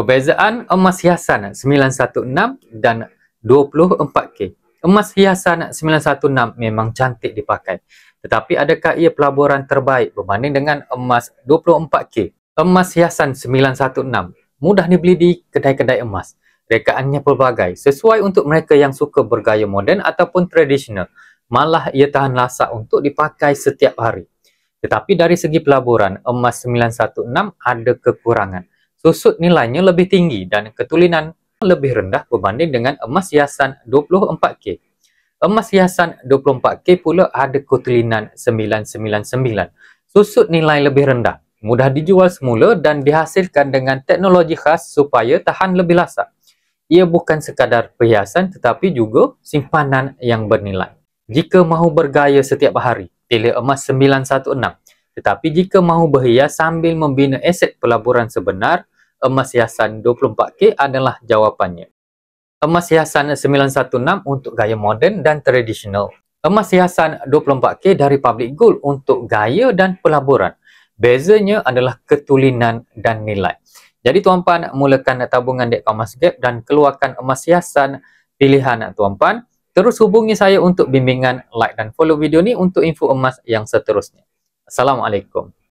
Perbezaan emas hiasan 916 dan 24K. Emas hiasan 916 memang cantik dipakai. Tetapi adakah ia pelaburan terbaik berbanding dengan emas 24K? Emas hiasan 916 mudah dibeli di kedai-kedai emas. Rekaannya pelbagai, sesuai untuk mereka yang suka bergaya moden ataupun tradisional. Malah ia tahan lasak untuk dipakai setiap hari. Tetapi dari segi pelaburan, emas 916 ada kekurangan. Susut nilainya lebih tinggi dan ketulinan lebih rendah berbanding dengan emas hiasan 24K. Emas hiasan 24K pula ada ketulinan 999. Susut nilai lebih rendah, mudah dijual semula dan dihasilkan dengan teknologi khas supaya tahan lebih lasak. Ia bukan sekadar perhiasan tetapi juga simpanan yang bernilai. Jika mahu bergaya setiap hari, pilih emas 916. Tetapi jika mahu berhias sambil membina aset pelaburan sebenar, emas hiasan 24K adalah jawapannya. Emas hiasan 916 untuk gaya moden dan tradisional. Emas hiasan 24K dari Public Gold untuk gaya dan pelaburan. Bezanya adalah ketulinan dan nilai. Jadi tuan-puan, mulakan tabungan di akaun Emasgap dan keluarkan emas hiasan pilihan tuan-puan. Terus hubungi saya untuk bimbingan, like dan follow video ni untuk info emas yang seterusnya. Assalamualaikum.